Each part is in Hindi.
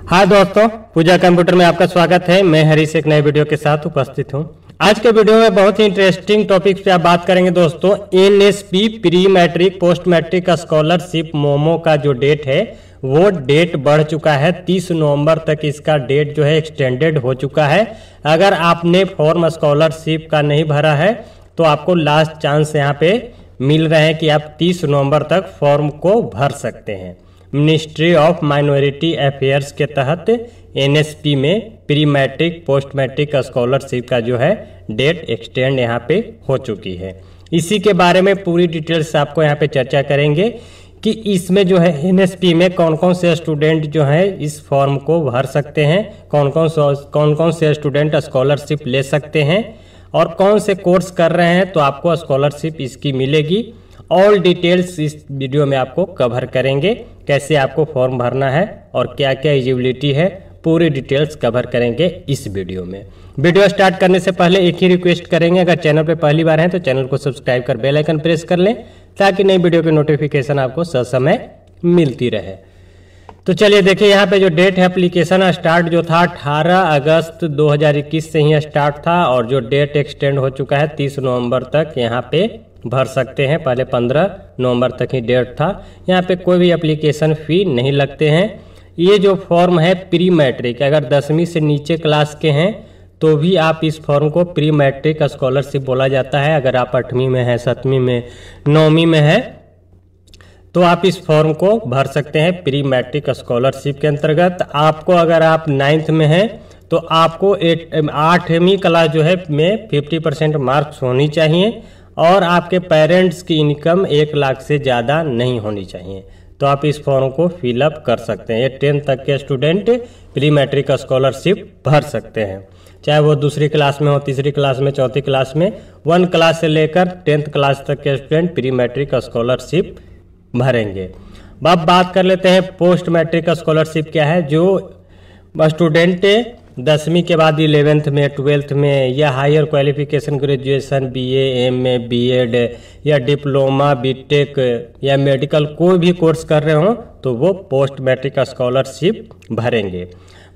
हाय दोस्तों, पूजा कंप्यूटर में आपका स्वागत है। मैं हरीश एक नए वीडियो के साथ उपस्थित हूं। आज के वीडियो में बहुत ही इंटरेस्टिंग टॉपिक पे आप बात करेंगे दोस्तों। NSP pre matric post matric scholarship मोमो का जो डेट है वो डेट बढ़ चुका है। 30 नवंबर तक इसका डेट जो है एक्सटेंडेड हो चुका है। अगर आपने फॉर्म स्कॉलरशिप का नहीं भरा है तो आपको लास्ट चांस यहाँ पे मिल रहे हैं कि आप 30 नवंबर तक फॉर्म को भर सकते हैं। मिनिस्ट्री ऑफ माइनॉरिटी अफेयर्स के तहत एनएसपी में pre matric post matric scholarship का जो है डेट एक्सटेंड यहाँ पे हो चुकी है। इसी के बारे में पूरी डिटेल्स आपको यहाँ पे चर्चा करेंगे कि इसमें जो है एनएसपी में कौन कौन से स्टूडेंट जो है इस फॉर्म को भर सकते हैं, कौन कौन से स्टूडेंट स्कॉलरशिप ले सकते हैं और कौन से कोर्स कर रहे हैं तो आपको स्कॉलरशिप इसकी मिलेगी। ऑल डिटेल्स इस वीडियो में आपको कवर करेंगे, कैसे आपको फॉर्म भरना है और क्या क्या एलिजिबिलिटी है, पूरी डिटेल्स कवर करेंगे इस वीडियो में। वीडियो स्टार्ट करने से पहले एक ही रिक्वेस्ट करेंगे, अगर चैनल पे पहली बार हैं तो चैनल को सब्सक्राइब कर बेल आइकन प्रेस कर लें ताकि नई वीडियो की नोटिफिकेशन आपको ससमय मिलती रहे। तो चलिए देखिए, यहाँ पे जो डेट है एप्लीकेशन स्टार्ट जो था 18 अगस्त 2021 से ही स्टार्ट था और जो डेट एक्सटेंड हो चुका है 30 नवंबर तक यहाँ पे भर सकते हैं। पहले 15 नवंबर तक ही डेट था। यहाँ पे कोई भी एप्लीकेशन फी नहीं लगते हैं। ये जो फॉर्म है प्री मैट्रिक, अगर 10वीं से नीचे क्लास के हैं तो भी आप इस फॉर्म को प्री मैट्रिक स्कॉलरशिप बोला जाता है। अगर आप 8वीं में है, 7वीं में, 9वीं में है तो आप इस फॉर्म को भर सकते हैं प्री मैट्रिक स्कॉलरशिप के अंतर्गत। आपको अगर आप 9th में हैं तो आपको 8वीं क्लास जो है में 50% मार्क्स होनी चाहिए और आपके पेरेंट्स की इनकम 1 लाख से ज़्यादा नहीं होनी चाहिए तो आप इस फॉर्म को फिलअप कर सकते हैं। ये 10th तक के स्टूडेंट प्री मैट्रिक स्कॉलरशिप भर सकते हैं, चाहे वो दूसरी क्लास में हो, तीसरी क्लास में, चौथी क्लास में। 1 क्लास से लेकर 10th क्लास तक के स्टूडेंट प्री मैट्रिक स्कॉलरशिप भरेंगे। अब बात कर लेते हैं पोस्ट मैट्रिक स्कॉलरशिप क्या है। जो स्टूडेंट 10वीं के बाद 11th में, 12th में या higher qualification graduation BA, MA, BEd या डिप्लोमा, बीटेक या मेडिकल कोई भी कोर्स कर रहे हो तो वो पोस्ट मैट्रिक स्कॉलरशिप भरेंगे।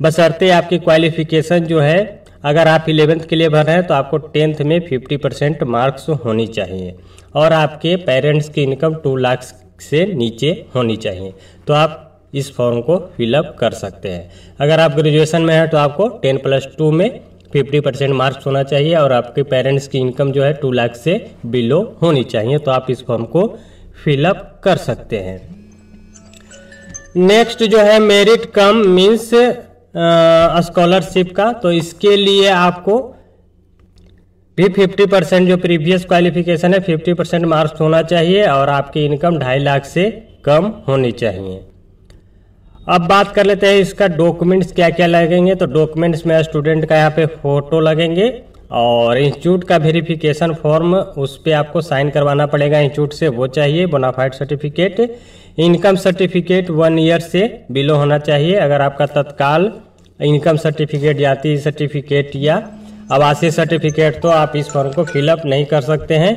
बशर्ते आपकी क्वालिफिकेशन जो है, अगर आप 11th के लिए भर रहे हैं तो आपको 10th में 50% मार्क्स होनी चाहिए और आपके पेरेंट्स की इनकम 2 लाख से नीचे होनी चाहिए तो आप इस फॉर्म को फिलअप कर सकते हैं। अगर आप ग्रेजुएशन में हैं तो आपको 10+2 में 50% मार्क्स होना चाहिए और आपके पेरेंट्स की इनकम जो है 2 लाख से बिलो होनी चाहिए तो आप इस फॉर्म को फिलअप कर सकते हैं। नेक्स्ट जो है मेरिट कम मीन्स स्कॉलरशिप का, तो इसके लिए आपको भी 50% जो प्रीवियस क्वालिफिकेशन है 50% मार्क्स होना चाहिए और आपकी इनकम 2.5 लाख से कम होनी चाहिए। अब बात कर लेते हैं इसका डॉक्यूमेंट्स क्या क्या लगेंगे। तो डॉक्यूमेंट्स में स्टूडेंट का यहाँ पे फोटो लगेंगे और इंस्टीट्यूट का वेरिफिकेशन फॉर्म, उस पर आपको साइन करवाना पड़ेगा इंस्टीट्यूट से, वो चाहिए। Bonafide certificate, income certificate 1 year से बिलो होना चाहिए। अगर आपका तत्काल इनकम सर्टिफिकेट, जाति सर्टिफिकेट या आवासीय सर्टिफिकेट तो आप इस फॉर्म को फिलअप नहीं कर सकते हैं।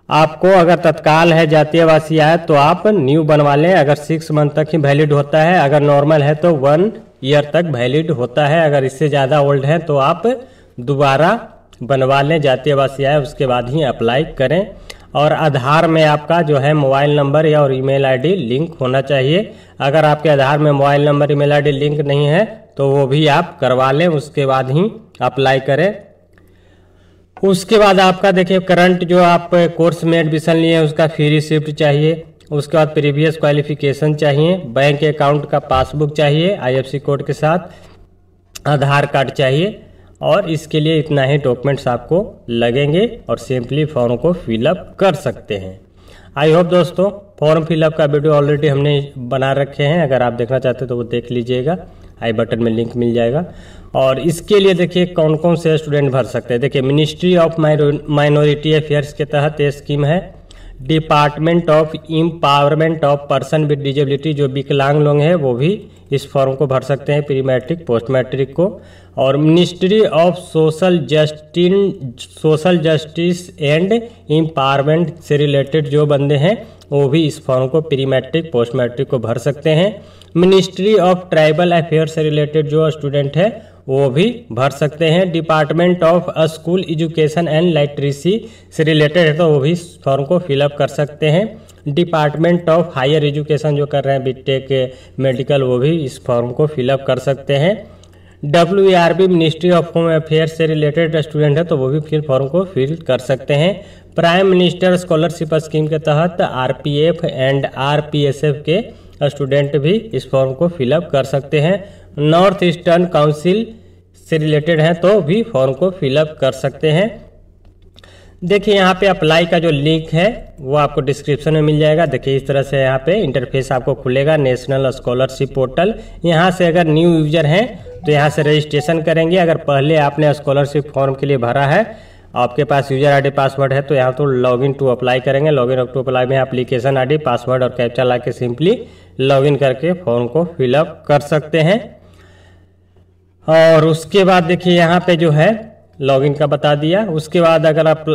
आपको अगर तत्काल है, जातीय आवासीय है तो आप न्यू बनवा लें। अगर 6 मंथ तक ही वैलिड होता है, अगर नॉर्मल है तो 1 ईयर तक वैलिड होता है। अगर इससे ज़्यादा ओल्ड है तो आप दोबारा बनवा लें जातीय आवासीय है, उसके बाद ही अप्लाई करें। और आधार में आपका जो है मोबाइल नंबर या और ईमेल आईडी लिंक होना चाहिए। अगर आपके आधार में mobile number, email ID link नहीं है तो वो भी आप करवा लें, उसके बाद ही अप्लाई करें। उसके बाद आपका देखिए करंट जो आप कोर्स में एडमिशन लिए हैं उसका फी रिसिप्ट चाहिए। उसके बाद प्रीवियस क्वालिफिकेशन चाहिए, बैंक अकाउंट का पासबुक चाहिए IFSC कोड के साथ, आधार कार्ड चाहिए और इसके लिए इतना ही डॉक्यूमेंट्स आपको लगेंगे और सिंपली फॉर्म को फिलअप कर सकते हैं। आई होप दोस्तों फॉर्म फिलअप का वीडियो ऑलरेडी हमने बना रखे हैं, अगर आप देखना चाहते तो वो देख लीजिएगा, आई बटन में लिंक मिल जाएगा। और इसके लिए देखिए कौन कौन से स्टूडेंट भर सकते हैं। देखिए मिनिस्ट्री ऑफ माइनॉरिटी अफेयर्स के तहत ये स्कीम है। Department of empowerment of person with disability, जो विकलांग लोग हैं वो भी इस फॉर्म को भर सकते हैं, प्री मैट्रिक पोस्ट मैट्रिक को। और ministry of social justice and empowerment से रिलेटेड जो बंदे हैं वो भी इस फॉर्म को प्री मैट्रिक पोस्ट मैट्रिक को भर सकते हैं। मिनिस्ट्री ऑफ ट्राइबल अफेयर्स से रिलेटेड जो स्टूडेंट है वो भी भर सकते हैं। Department of school education and literacy से रिलेटेड है तो वो भी इस फॉर्म को फिलअप कर सकते हैं। डिपार्टमेंट ऑफ हायर एजुकेशन जो कर रहे हैं बीटेक मेडिकल, वो भी इस फॉर्म को फिलअप कर सकते हैं। WARB ministry of home affairs से रिलेटेड स्टूडेंट है तो वो भी फिर फॉर्म को फिल कर सकते हैं। प्राइम मिनिस्टर स्कॉलरशिप स्कीम के तहत RPF एंड RPSF के स्टूडेंट भी इस फॉर्म को फिलअप कर सकते हैं। नॉर्थ ईस्टर्न काउंसिल से रिलेटेड हैं तो भी फॉर्म को फिलअप कर सकते हैं। देखिए यहाँ पे अप्लाई का जो लिंक है वो आपको डिस्क्रिप्शन में मिल जाएगा। देखिए इस तरह से यहाँ पे इंटरफेस आपको खुलेगा, नेशनल स्कॉलरशिप पोर्टल। यहाँ से अगर न्यू यूजर हैं तो यहाँ से रजिस्ट्रेशन करेंगे। अगर पहले आपने स्कॉलरशिप फॉर्म के लिए भरा है, आपके पास यूजर ID पासवर्ड है तो यहाँ तो लॉगिन टू अप्लाई करेंगे। लॉगिन टू अप्लाई में एप्लीकेशन ID पासवर्ड और कैप्चा ला के सिंपली लॉगिन करके फॉर्म को फिलअप कर सकते हैं। और उसके बाद देखिए यहाँ पे जो है लॉगिन का बता दिया। उसके बाद अगर आप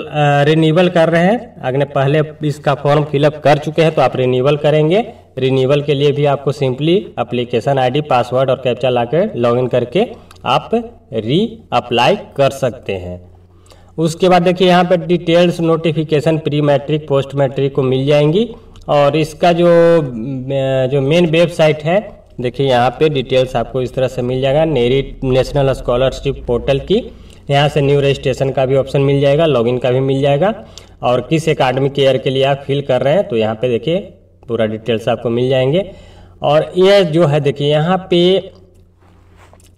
रिन्यूअल कर रहे हैं, अगर पहले इसका फॉर्म फिलअप कर चुके हैं तो आप रिन्यूअल करेंगे। रिन्यूअल के लिए भी आपको सिंपली एप्लीकेशन ID पासवर्ड और कैप्चा ला के लॉगिन करके आप री अप्लाई कर सकते हैं। उसके बाद देखिए यहाँ पर details notification pre matric post matric को मिल जाएंगी। और इसका जो मेन वेबसाइट है देखिए यहाँ पे डिटेल्स आपको इस तरह से मिल जाएगा। नेशनल स्कॉलरशिप पोर्टल की यहाँ से न्यू रजिस्ट्रेशन का भी ऑप्शन मिल जाएगा, लॉगिन का भी मिल जाएगा। और किस एकेडमिक ईयर के लिए आप फिल कर रहे हैं तो यहाँ पे देखिए पूरा डिटेल्स आपको मिल जाएंगे। और यह जो है देखिए यहाँ पे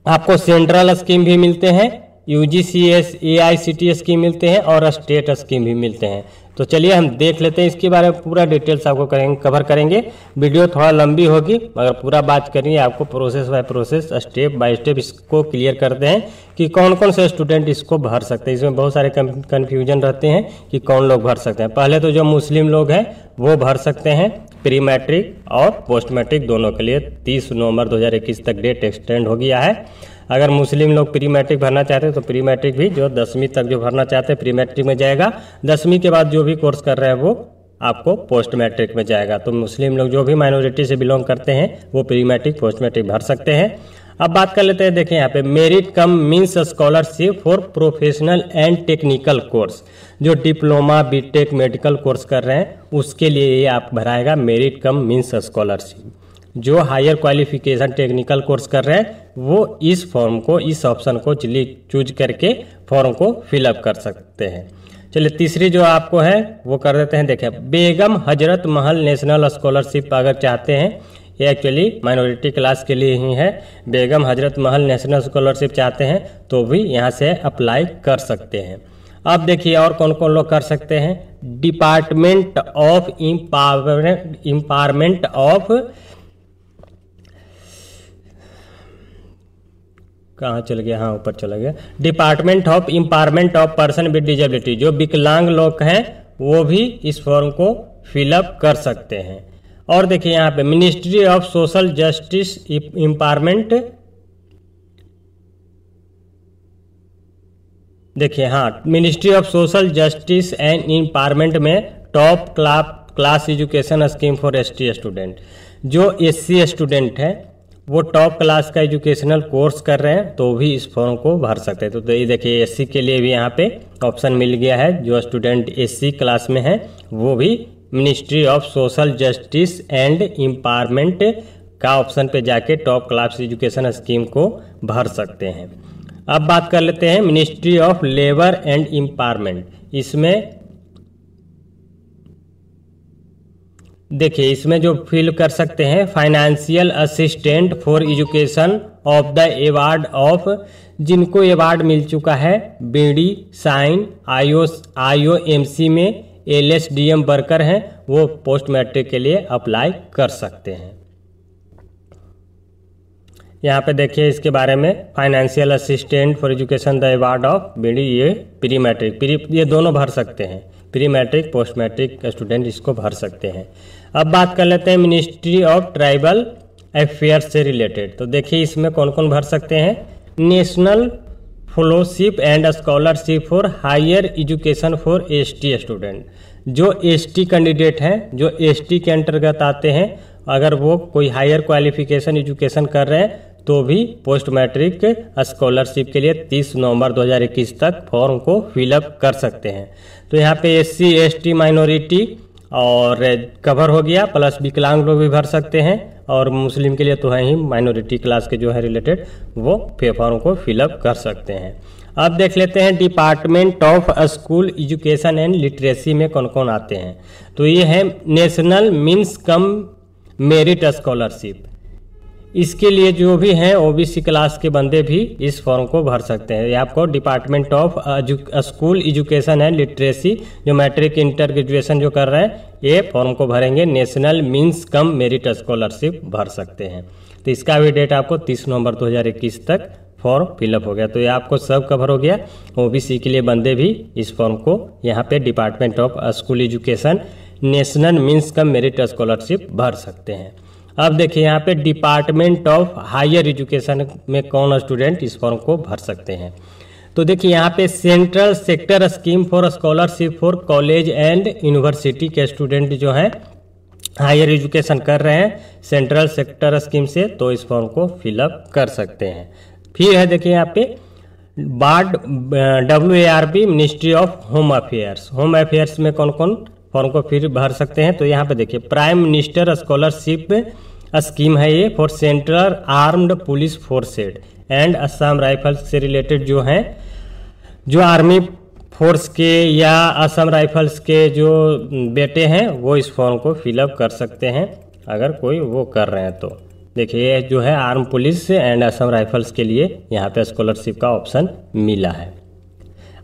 आपको सेंट्रल स्कीम भी मिलते हैं, UGCS AICTE स्कीम मिलते हैं और स्टेट स्कीम भी मिलते हैं। तो चलिए हम देख लेते हैं इसके बारे में, पूरा डिटेल्स आपको कवर करेंगे। वीडियो थोड़ा लंबी होगी मगर पूरा बात करेंगे, आपको process by process step by step इसको क्लियर करते हैं कि कौन कौन से स्टूडेंट इसको भर सकते हैं। इसमें बहुत सारे कन्फ्यूजन रहते हैं कि कौन लोग भर सकते हैं। पहले तो जो मुस्लिम लोग हैं वो भर सकते हैं प्री मैट्रिक और पोस्ट मैट्रिक दोनों के लिए। 30 नवंबर 2021 तक डेट एक्सटेंड हो गया है। अगर मुस्लिम लोग प्री मैट्रिक भरना चाहते हैं तो प्री मैट्रिक भी जो 10वीं तक जो भरना चाहते हैं प्री मैट्रिक में जाएगा। 10वीं के बाद जो भी कोर्स कर रहे हैं वो आपको पोस्ट मैट्रिक में जाएगा। तो मुस्लिम लोग जो भी माइनॉरिटी से बिलोंग करते हैं वो प्री मैट्रिक पोस्ट मैट्रिक भर सकते हैं। अब बात कर लेते हैं, देखिए यहाँ पे merit come means scholarship for professional and technical course. जो डिप्लोमा बीटेक मेडिकल कोर्स कर रहे हैं उसके लिए ये आप भराएगा मेरिट कम मीन्स स्कॉलरशिप। जो हायर क्वालिफिकेशन टेक्निकल कोर्स कर रहे हैं वो इस फॉर्म को, इस ऑप्शन को चूज करके फॉर्म को फिलअप कर सकते हैं। चलिए तीसरी जो आपको है वो कर देते हैं। देखिए बेगम हजरत महल नेशनल स्कॉलरशिप अगर चाहते हैं, ये एक्चुअली माइनॉरिटी क्लास के लिए ही है। बेगम हजरत महल नेशनल स्कॉलरशिप चाहते हैं तो भी यहाँ से अप्लाई कर सकते हैं। अब देखिए और कौन कौन लोग कर सकते हैं। डिपार्टमेंट ऑफ एम्पावरमेंट ऑफ, कहाँ चल गया, हाँ ऊपर चला गया। Department of empowerment of person with disability, जो विकलांग लोग हैं वो भी इस फॉर्म को फिलअप कर सकते हैं। और देखिए यहाँ पे ministry of social justice empowerment, देखिए हाँ ministry of social justice and empowerment में top class education scheme for ST student. जो SC स्टूडेंट है वो टॉप क्लास का एजुकेशनल कोर्स कर रहे हैं तो भी इस फॉर्म को भर सकते हैं। तो ये देखिए SC के लिए भी यहाँ पे ऑप्शन मिल गया है। जो स्टूडेंट SC क्लास में है वो भी ministry of social justice and empowerment का ऑप्शन पे जाके टॉप क्लास एजुकेशन स्कीम को भर सकते हैं। अब बात कर लेते हैं ministry of labour and empowerment. इसमें देखिए इसमें जो फिल कर सकते हैं financial assistant for education of the award of, जिनको अवार्ड मिल चुका है BD साइन IOMC में LSDM वर्कर हैं वो पोस्ट मैट्रिक के लिए अप्लाई कर सकते हैं। यहाँ पे देखिए इसके बारे में financial assistant for education the award of BD, ये प्री मैट्रिक ये दोनों भर सकते हैं। Pre matric post matric student इसको भर सकते हैं। अब बात कर लेते हैं मिनिस्ट्री ऑफ ट्राइबल अफेयर्स से रिलेटेड। तो देखिए इसमें कौन कौन भर सकते हैं। National fellowship and scholarship for higher education for ST student, जो एसटी कैंडिडेट हैं, जो एसटी के अंतर्गत आते हैं, अगर वो कोई हायर क्वालिफिकेशन एजुकेशन कर रहे हैं तो भी पोस्ट मैट्रिक स्कॉलरशिप के लिए 30 नवंबर 2021 तक फॉर्म को फिलअप कर सकते हैं। तो यहाँ पे SC ST माइनॉरिटी और कवर हो गया, प्लस विकलांग लोग भी भर सकते हैं, और मुस्लिम के लिए तो है ही, माइनॉरिटी क्लास के जो है रिलेटेड वो फॉर्म को फिलअप कर सकते हैं। अब देख लेते हैं department of school education and literacy में कौन कौन आते हैं। तो ये है national means cum merit scholarship. इसके लिए जो भी हैं OBC क्लास के बंदे भी इस फॉर्म को भर सकते हैं। ये आपको department of school education and literacy, जो मैट्रिक इंटर ग्रेजुएशन जो कर रहे हैं, ये फॉर्म को भरेंगे, national means cum merit scholarship भर सकते हैं। तो इसका भी डेट आपको 30 नवंबर 2021 तक फॉर्म फिलअप हो गया। तो ये आपको सब कवर हो गया। OBC के लिए बंदे भी इस फॉर्म को यहाँ पे department of school education national means cum merit scholarship भर सकते हैं। अब देखिए यहाँ पे डिपार्टमेंट ऑफ हायर एजुकेशन में कौन स्टूडेंट इस फॉर्म को भर सकते हैं। तो देखिए यहाँ पे central sector scheme for scholarship for college and university के स्टूडेंट जो हैं हायर एजुकेशन कर रहे हैं सेंट्रल सेक्टर स्कीम से, तो इस फॉर्म को फिलअप कर सकते हैं। फिर है देखिए यहाँ पे बार्ड WARB ministry of home affairs, home affairs में कौन कौन फॉर्म को फिर भर सकते हैं। तो यहाँ पे देखिए प्राइम मिनिस्टर स्कॉलरशिप स्कीम है ये for central armed police forced and Assam rifles से रिलेटेड जो हैं, जो आर्मी फोर्स के या असम राइफल्स के जो बेटे हैं वो इस फॉर्म को फिलअप कर सकते हैं, अगर कोई वो कर रहे हैं तो। देखिए जो है arm police and Assam rifles के लिए यहाँ पे स्कॉलरशिप का ऑप्शन मिला है।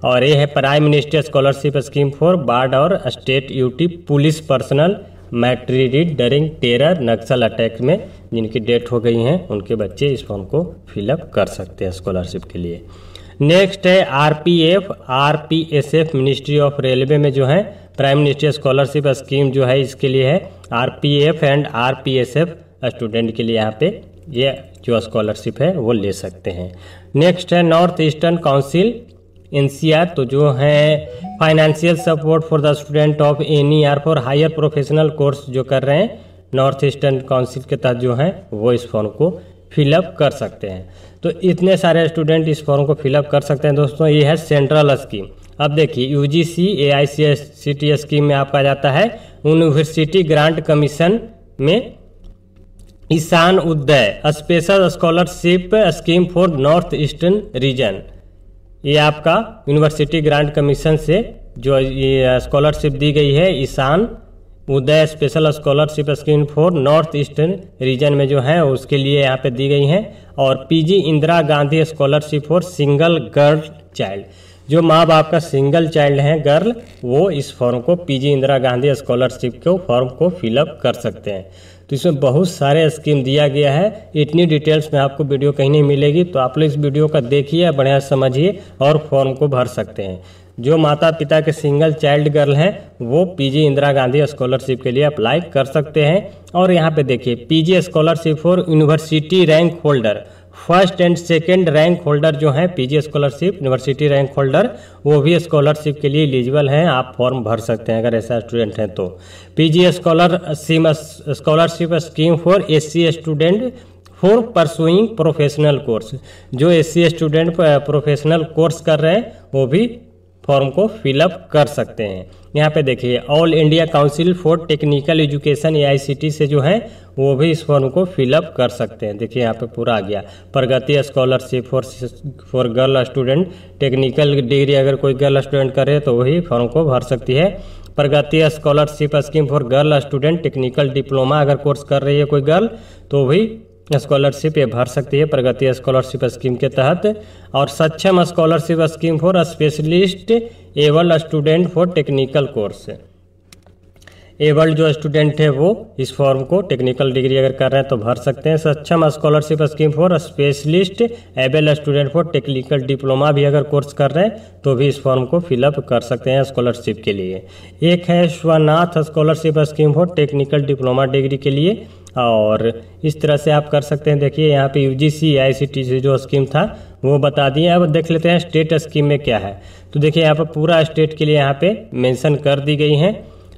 और ये है prime minister scholarship scheme for बार्ड और state UT police personnel martyred during terror Naxal attack में जिनकी डेथ हो गई हैं उनके बच्चे इस फॉर्म को फिलअप कर सकते हैं स्कॉलरशिप के लिए। नेक्स्ट है RPF RPSF ministry of railway में जो है प्राइम मिनिस्टर स्कॉलरशिप स्कीम जो है, इसके लिए है RPF एंड RPSF स्टूडेंट के लिए यहाँ पे ये जो स्कॉलरशिप है वो ले सकते हैं। नेक्स्ट है नॉर्थ ईस्टर्न काउंसिल NCR, तो जो है financial support for the student of NER for higher professional course जो कर रहे हैं नॉर्थ ईस्टर्न काउंसिल के तहत जो है वो इस फॉर्म को फिलअप कर सकते हैं। तो इतने सारे स्टूडेंट इस फॉर्म को फिलअप कर सकते हैं दोस्तों। ये है सेंट्रल स्कीम। अब देखिए UGC AICTE स्कीम में आपका जाता है यूनिवर्सिटी ग्रांट कमीशन में Ishan Uday special scholarship scheme for north eastern region. ये आपका यूनिवर्सिटी ग्रांट कमीशन से जो ये स्कॉलरशिप दी गई है Ishan Uday special scholarship scheme for north eastern region में जो है उसके लिए यहाँ पे दी गई हैं। और PG Indira Gandhi scholarship for single girl child, जो माँ बाप का सिंगल चाइल्ड है गर्ल, वो इस फॉर्म को PG इंदिरा गांधी स्कॉलरशिप के फॉर्म को फिलअप कर सकते हैं। तो इसमें बहुत सारे स्कीम दिया गया है, इतनी डिटेल्स में आपको वीडियो कहीं नहीं मिलेगी। तो आप लोग इस वीडियो का देखिए, बढ़िया समझिए और फॉर्म को भर सकते हैं। जो माता पिता के सिंगल चाइल्ड गर्ल हैं वो PG इंदिरा गांधी स्कॉलरशिप के लिए अप्लाई कर सकते हैं। और यहाँ पे देखिए PG scholarship for university rank holder, first and second rank holder जो है PG scholarship university rank holder, वो भी स्कॉलरशिप के लिए एलिजिबल हैं, आप फॉर्म भर सकते हैं अगर ऐसा स्टूडेंट हैं तो। PG scholarship scheme for SC student for pursuing professional course, जो SC स्टूडेंट प्रोफेशनल कोर्स कर रहे हैं वो भी फॉर्म को फिलअप कर सकते हैं। यहाँ पे देखिए all India council for technical education AICTE से जो है वो भी इस फॉर्म को फिलअप कर सकते हैं। देखिए यहाँ पे पूरा आ गया। Pragati scholarship for girl student, technical degree अगर कोई गर्ल स्टूडेंट करे तो वही फॉर्म को भर सकती है। Pragati scholarship scheme for girl student, technical diploma अगर कोर्स कर रही है कोई गर्ल तो वही स्कॉलरशिप ये भर सकती है प्रगति स्कॉलरशिप स्कीम के तहत। और सक्षम scholarship scheme for specialist abled student for technical course, abled जो स्टूडेंट है वो इस फॉर्म को टेक्निकल डिग्री अगर कर रहे हैं तो भर सकते हैं। सक्षम scholarship scheme for specialist abled student for technical diploma भी अगर कोर्स कर रहे हैं तो भी इस फॉर्म को फिलअप कर सकते हैं स्कॉलरशिप के लिए। एक है स्वनाथ scholarship scheme for technical diploma degree के लिए, और इस तरह से आप कर सकते हैं। देखिए यहाँ पे UGC AICTE से जो स्कीम था वो बता दिए। अब देख लेते हैं स्टेट स्कीम में क्या है। तो देखिए यहाँ पर पूरा स्टेट के लिए यहाँ पे मेंशन कर दी गई हैं।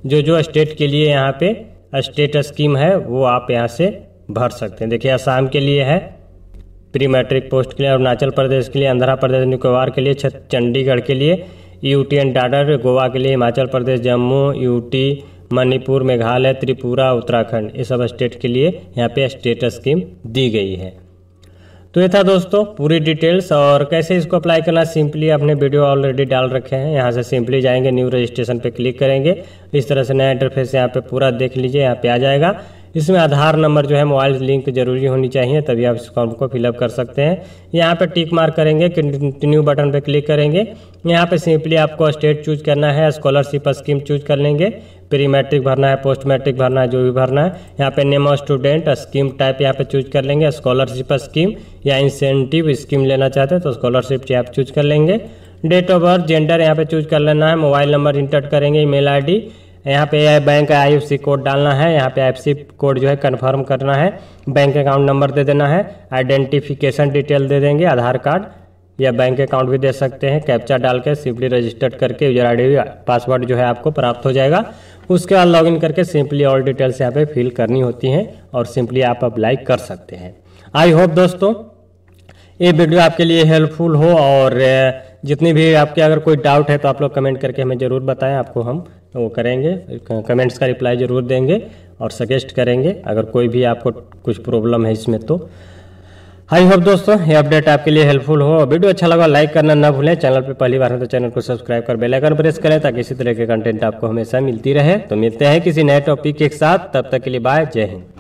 जो स्टेट के लिए यहाँ पे स्टेट स्कीम है वो आप यहाँ से भर सकते हैं। देखिए असम के लिए है प्री मैट्रिक पोस्ट के लिए, अरुणाचल प्रदेश के लिए, आंध्र प्रदेश निकोबार के लिए, चंडीगढ़ के लिए, यूटी एंड दादर, गोवा के लिए, हिमाचल प्रदेश, जम्मू, यूटी, मणिपुर, मेघालय, त्रिपुरा, उत्तराखंड, ये सब स्टेट के लिए यहाँ पे स्टेट स्कीम दी गई है। तो ये था दोस्तों पूरी डिटेल्स, और कैसे इसको अप्लाई करना सिंपली अपने वीडियो ऑलरेडी डाल रखे हैं। यहाँ से सिंपली जाएंगे न्यू रजिस्ट्रेशन पे क्लिक करेंगे, इस तरह से नया इंटरफेस यहाँ पे पूरा देख लीजिए, यहाँ पे आ जाएगा। इसमें आधार नंबर जो है मोबाइल लिंक जरूरी होनी चाहिए, तभी आप इस फॉर्म को फिलअप कर सकते हैं। यहाँ पे टिक मार्क करेंगे, कंटिन्यू बटन पे क्लिक करेंगे। यहाँ पे सिंपली आपको स्टेट चूज करना है, स्कॉलरशिप स्कीम चूज कर लेंगे, प्री मैट्रिक भरना है, पोस्ट मैट्रिक भरना है, जो भी भरना है। यहाँ पे name of student, scheme type यहाँ पे चूज कर लेंगे, स्कॉलरशिप स्कीम या इंसेंटिव स्कीम लेना चाहते हैं तो स्कॉलरशिप आप चूज कर लेंगे। डेट ऑफ बर्थ, जेंडर यहाँ पे चूज कर लेना है, मोबाइल नंबर इंटर करेंगे, ईमेल ID, यहाँ पे बैंक IFSC कोड डालना है, यहाँ पे IFSC कोड जो है कन्फर्म करना है, बैंक अकाउंट नंबर दे देना है, आइडेंटिफिकेशन डिटेल दे देंगे, आधार कार्ड या बैंक अकाउंट भी दे सकते हैं। कैप्चा डाल के सिंपली रजिस्टर्ड करके यूजर ID पासवर्ड जो है आपको प्राप्त हो जाएगा। उसके बाद लॉगिन करके सिंपली ऑल डिटेल्स यहाँ पे फिल करनी होती हैं और सिंपली आप अप्लाई कर सकते हैं। आई होप दोस्तों ये वीडियो आपके लिए हेल्पफुल हो, और जितनी भी आपके अगर कोई डाउट है तो आप लोग कमेंट करके हमें ज़रूर बताएं, आपको हम वो करेंगे, कमेंट्स का रिप्लाई ज़रूर देंगे और सजेस्ट करेंगे अगर कोई भी आपको कुछ प्रॉब्लम है इसमें तो। आई होप दोस्तों ये अपडेट आपके लिए हेल्पफुल हो। वीडियो अच्छा लगा लाइक करना ना भूलें, चैनल पे पहली बार है तो चैनल को सब्सक्राइब कर बेल आइकन प्रेस करें ताकि इसी तरह के कंटेंट आपको हमेशा मिलती रहे। तो मिलते हैं किसी नए टॉपिक के साथ, तब तक के लिए बाय, जय हिंद।